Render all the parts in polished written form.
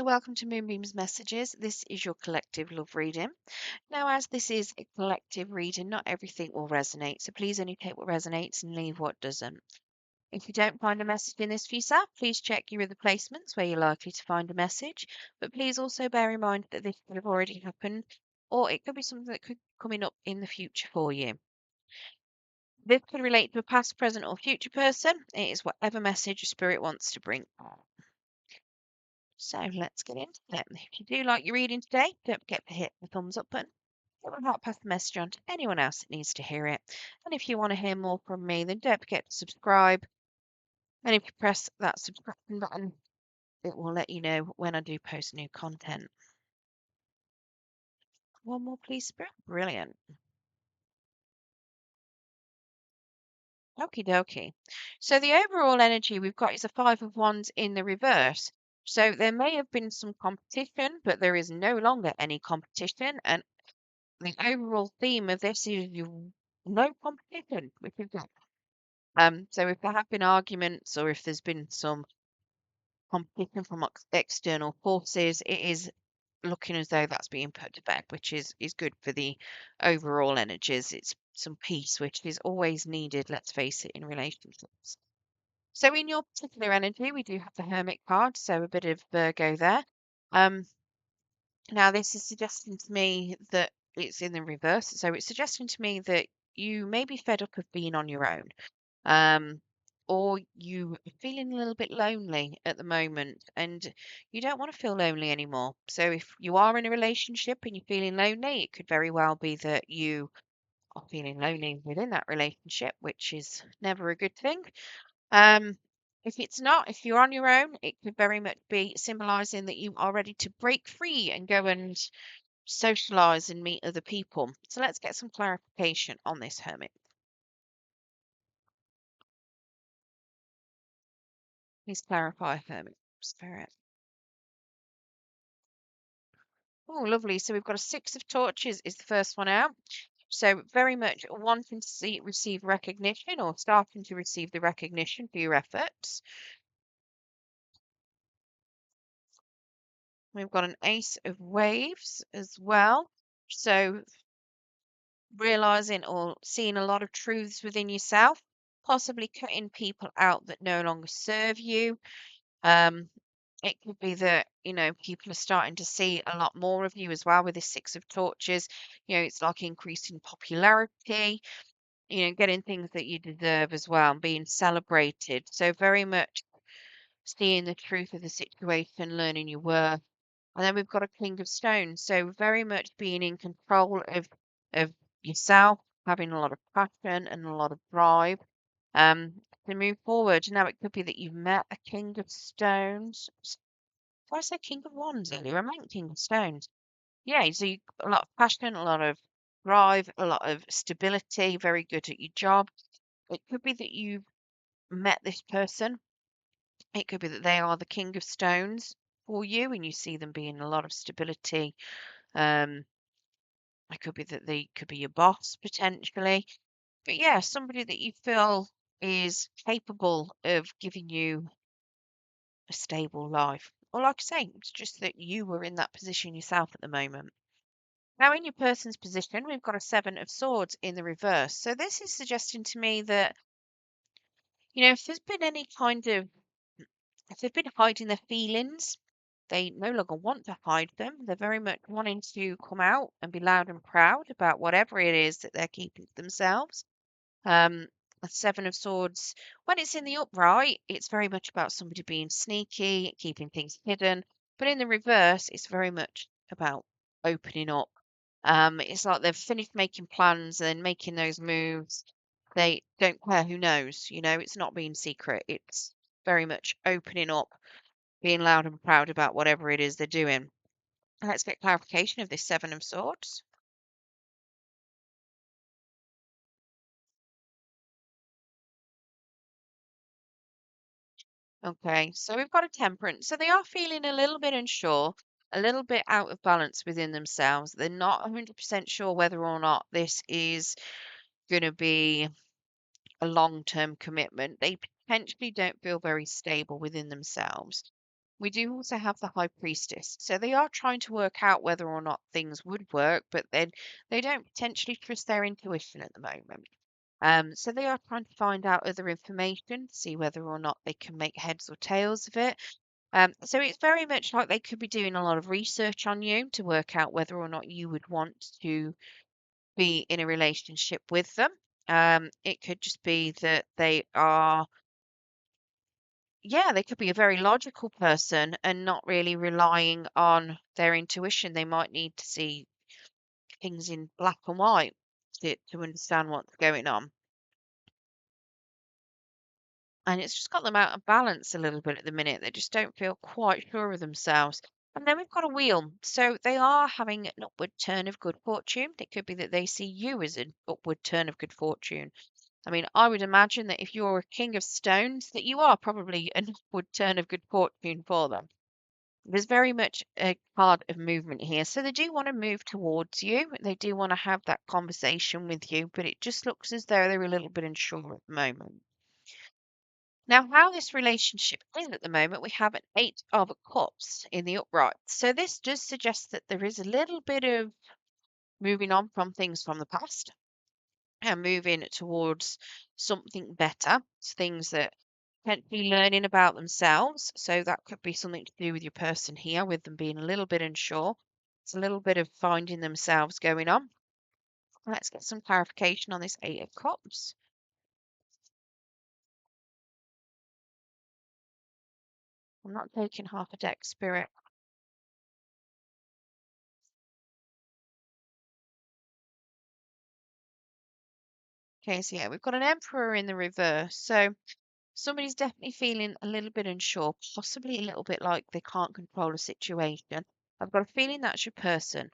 welcome to Moonbeam's Messages. This is your collective love reading. Now, as this is a collective reading, not everything will resonate, so please only take what resonates and leave what doesn't. If you don't find a message in this for yourself, please check your other placements where you're likely to find a message, but please also bear in mind that this could have already happened, or it could be something that could be coming up in the future for you. This could relate to a past, present, or future person. It is whatever message Spirit wants to bring on. So let's get into it. If you do like your reading today, don't forget to hit the thumbs up button. It will help pass the message on to anyone else that needs to hear it. And if you want to hear more from me, then don't forget to subscribe. And if you press that subscription button, it will let you know when I do post new content. One more, please, Spirit. Brilliant. Okie dokie. So the overall energy we've got is a Five of Wands in the reverse. So there may have been some competition, but there is no longer any competition. And the overall theme of this is no competition, which is good. So if there have been arguments or if there's been some competition from external forces, it is looking as though that's being put to bed, which is good for the overall energies. It's some peace, which is always needed, let's face it, in relationships. So in your particular energy, we do have the Hermit card, so a bit of Virgo there. Now this is suggesting to me that it's in the reverse. So it's suggesting to me that you may be fed up of being on your own. Or you are feeling a little bit lonely at the moment and you don't want to feel lonely anymore. So if you are in a relationship and you're feeling lonely, it could very well be that you are feeling lonely within that relationship, which is never a good thing. If it's not, if you're on your own, it could very much be symbolizing that you are ready to break free and go and socialize and meet other people. So let's get some clarification on this, Hermit. Please clarify, Hermit. Spirit. Oh, lovely. So we've got a Six of Torches is the first one out. So very much wanting to receive recognition or starting to receive the recognition for your efforts. We've got an Ace of Waves as well. So realizing or seeing a lot of truths within yourself, possibly cutting people out that no longer serve you. It could be that, people are starting to see a lot more of you as well with this Six of Torches. It's like increasing popularity, getting things that you deserve as well and being celebrated. So very much seeing the truth of the situation, learning your worth. And then we've got a King of Stones. So very much being in control of yourself, having a lot of passion and a lot of drive. To move forward. Now it could be that you've met a King of Stones. Did I say King of Wands earlier? I meant King of Stones. Yeah, so you a lot of passion, a lot of drive, a lot of stability, very good at your job. It could be that you've met this person. It could be that they are the King of Stones for you and you see them being a lot of stability. Um, it could be that they could be your boss potentially. But yeah, somebody that you feel is capable of giving you a stable life. Or like I say, it's just that you were in that position yourself at the moment. Now, in your person's position, we've got a Seven of Swords in the reverse. So this is suggesting to me that, if there's been any kind of, if they've been hiding their feelings, they no longer want to hide them. They're very much wanting to come out and be loud and proud about whatever it is that they're keeping to themselves. A Seven of Swords, when it's in the upright, it's very much about somebody being sneaky, keeping things hidden. But in the reverse, it's very much about opening up. It's like they've finished making plans and then making those moves. They don't care who knows, it's not being secret. It's very much opening up, being loud and proud about whatever it is they're doing. Let's get clarification of this Seven of Swords. Okay, so we've got a Temperance. So they are feeling a little bit unsure, a little bit out of balance within themselves. They're not 100% sure whether or not this is going to be a long-term commitment. They potentially don't feel very stable within themselves. We do also have the high priestess. So they are trying to work out whether or not things would work, but then they don't potentially trust their intuition at the moment. So they are trying to find out other information, see whether or not they can make heads or tails of it. So it's very much like they could be doing a lot of research on you to work out whether or not you would want to be in a relationship with them. It could just be that they are, yeah, they could be a very logical person and not really relying on their intuition. They might need to see things in black and white to understand what's going on. And it's just got them out of balance a little bit at the minute. They just don't feel quite sure of themselves. And then we've got a wheel. So they are having an upward turn of good fortune. It could be that they see you as an upward turn of good fortune. I mean, I would imagine that if you're a king of stones, that you are probably an upward turn of good fortune for them. There's very much a card of movement here. So they do want to move towards you. They do want to have that conversation with you, but it just looks as though they're a little bit unsure at the moment. Now, how this relationship is at the moment, we have an Eight of Cups in the upright. So this does suggest that there is a little bit of moving on from things from the past and moving towards something better, things that potentially learning about themselves. So that could be something to do with your person here, with them being a little bit unsure. It's a little bit of finding themselves going on. Let's get some clarification on this Eight of Cups. I'm not taking half a deck, Spirit. Okay, so yeah, we've got an Emperor in the reverse. So somebody's definitely feeling a little bit unsure, possibly a little bit like they can't control a situation. I've got a feeling that's your person,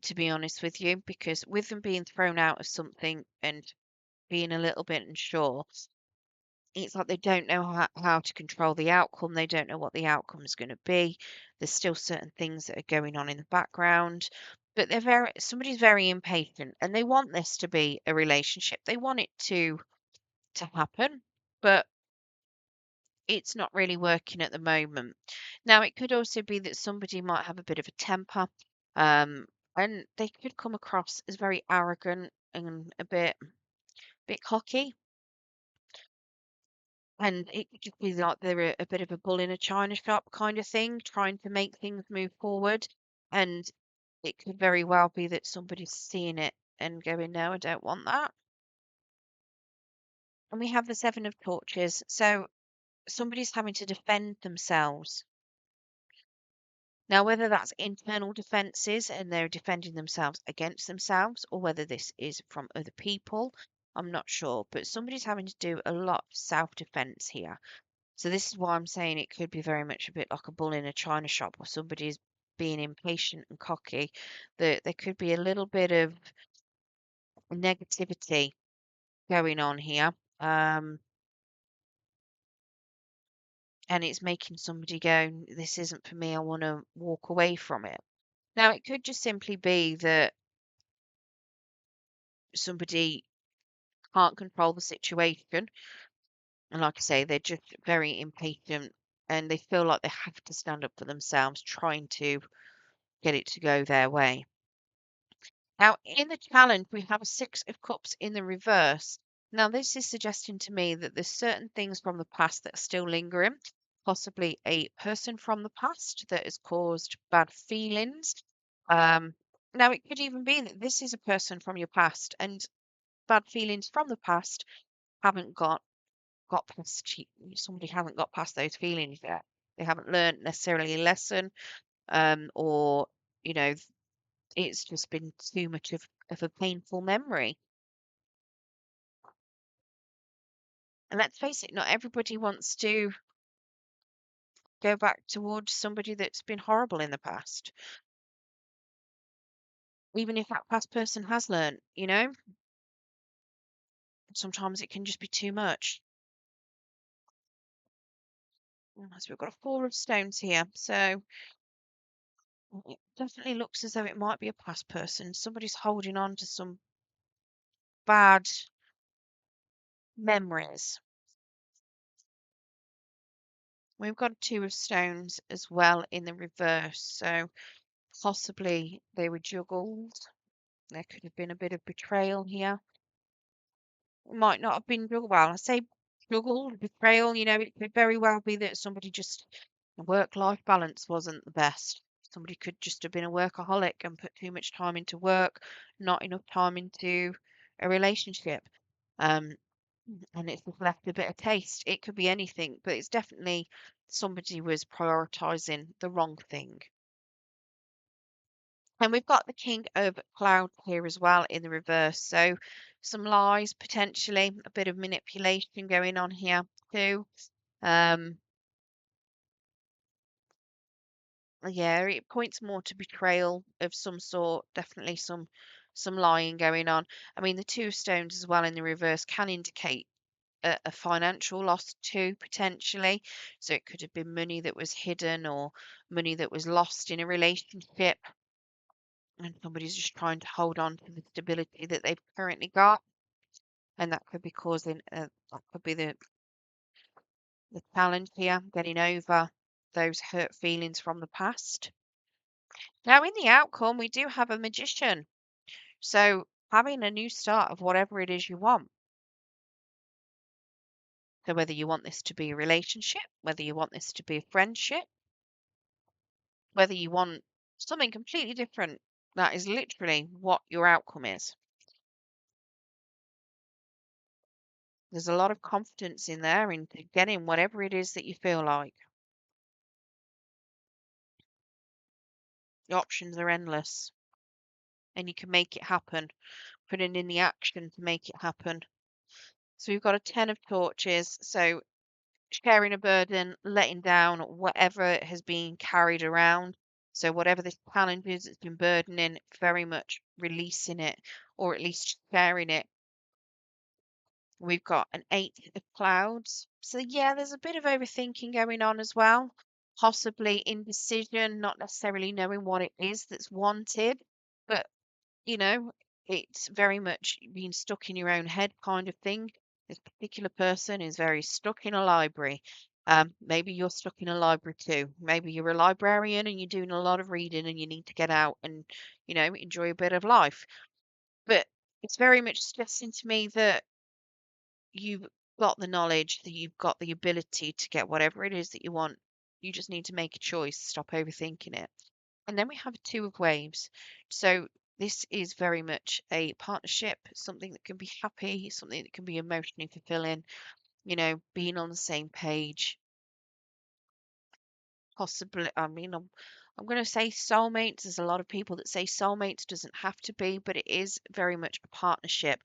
to be honest with you, because with them being thrown out of something and being a little bit unsure, it's like they don't know how to control the outcome. They don't know what the outcome is going to be. There's still certain things that are going on in the background, but somebody's very impatient and they want this to be a relationship. They want it to happen, but it's not really working at the moment. Now, it could also be that somebody might have a bit of a temper, um, and they could come across as very arrogant and a bit cocky. And it could just be like they're a bit of a bull in a china shop kind of thing, trying to make things move forward. And it could very well be that somebody's seeing it and going, no, I don't want that. And we have the Seven of Torches. So somebody's having to defend themselves. Now, whether that's internal defenses and they're defending themselves against themselves, or whether this is from other people, I'm not sure. But somebody's having to do a lot of self-defense here. So this is why I'm saying it could be very much a bit like a bull in a china shop, or somebody's being impatient and cocky. That there could be a little bit of negativity going on here. And it's making somebody go, this isn't for me, I want to walk away from it. Now, it could just simply be that somebody can't control the situation. And like I say, they're just very impatient and they feel like they have to stand up for themselves, trying to get it to go their way. Now, in the challenge, we have a Six of Cups in the reverse. Now, this is suggesting to me that there's certain things from the past that are still lingering, possibly a person from the past that has caused bad feelings. Now, it could even be that this is a person from your past and bad feelings from the past haven't got past somebody haven't got past those feelings yet. They haven't learned necessarily a lesson, or you know, it's just been too much of a painful memory. And let's face it, not everybody wants to go back towards somebody that's been horrible in the past, even if that past person has learned, sometimes it can just be too much. So we've got a Four of Stones here. So it definitely looks as though it might be a past person. Somebody's holding on to some bad memories. We've got a two of stones as well in the reverse, so possibly they were juggled. There could have been a bit of betrayal here. Might not have been juggled. Well, I say juggled, betrayal, it could very well be that somebody just, the work-life balance wasn't the best. Somebody could just have been a workaholic and put too much time into work, not enough time into a relationship. Um, and it's just left a bit of taste. It could be anything, but it's definitely somebody was prioritizing the wrong thing. And we've got the King of Clouds here as well in the reverse. So some lies, potentially, a bit of manipulation going on here too. Um, yeah, it points more to betrayal of some sort, definitely some lying going on. I mean, the two of stones as well in the reverse can indicate a financial loss too, potentially. So it could have been money that was hidden or money that was lost in a relationship, and somebody's just trying to hold on to the stability that they've currently got, and that could be causing that could be the challenge here, getting over those hurt feelings from the past. Now, in the outcome, we do have a magician. So having a new start of whatever it is you want. So whether you want this to be a relationship, whether you want this to be a friendship, whether you want something completely different, that is literally what your outcome is. There's a lot of confidence in there into getting whatever it is that you feel like. The options are endless, and you can make it happen, putting in the action to make it happen. So we've got a 10 of torches. So sharing a burden, letting down whatever has been carried around. So whatever this challenge is that's been burdening, very much releasing it, or at least sharing it. We've got an 8 of clouds. So yeah, there's a bit of overthinking going on as well. Possibly indecision, not necessarily knowing what it is that's wanted, but you know, it's very much being stuck in your own head kind of thing. This particular person is very stuck in a library. Maybe you're stuck in a library too. Maybe you're a librarian and you're doing a lot of reading and you need to get out and, enjoy a bit of life. But it's very much suggesting to me that you've got the knowledge, that you've got the ability to get whatever it is that you want. You just need to make a choice, stop overthinking it. And then we have two of waves. So this is very much a partnership, something that can be happy, something that can be emotionally fulfilling, being on the same page. Possibly, I mean, I'm going to say soulmates. There's a lot of people that say soulmates doesn't have to be, but it is very much a partnership.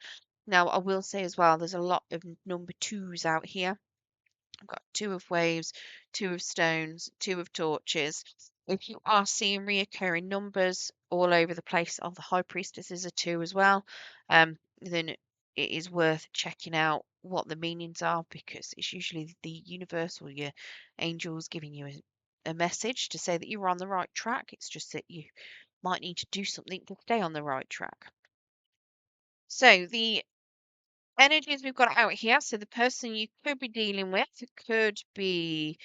Now, I will say as well, there's a lot of number twos out here. I've got two of waves, two of stones, two of torches. If you are seeing reoccurring numbers all over the place, oh, the high priestess is a two as well, then it is worth checking out what the meanings are, because it's usually the universe or your angels giving you a message to say that you're on the right track. It's just that you might need to do something to stay on the right track. So the energies we've got out here. So the person you could be dealing with could be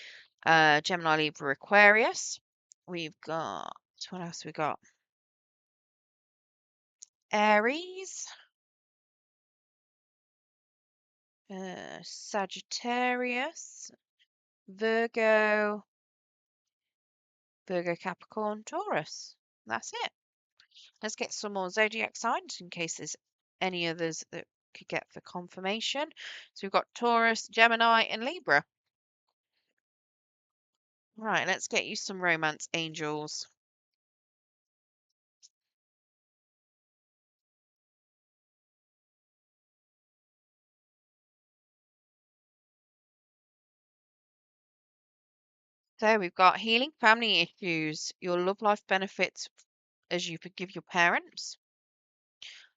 Gemini, Libra, Aquarius. We've got, what else we got? Aries, Sagittarius, Virgo, Capricorn, Taurus. That's it. Let's get some more zodiac signs in case there's any others that could get for confirmation. So we've got Taurus, Gemini, and Libra. Right, let's get you some romance angels. So we've got healing family issues. Your love life benefits as you forgive your parents.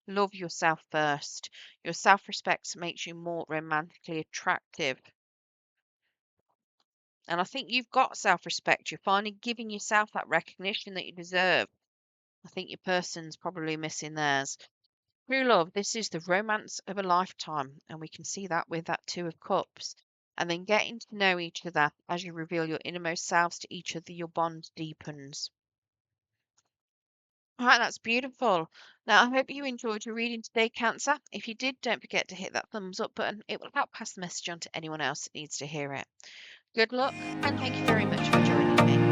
Love yourself first. Your self-respect makes you more romantically attractive. And I think you've got self-respect. You're finally giving yourself that recognition that you deserve. I think your person's probably missing theirs. True love, this is the romance of a lifetime. And we can see that with that Two of Cups. and then getting to know each other as you reveal your innermost selves to each other, your bond deepens. All right, that's beautiful. Now, I hope you enjoyed your reading today, Cancer. If you did, don't forget to hit that thumbs up button. It will help pass the message on to anyone else that needs to hear it. Good luck, and thank you very much for joining me.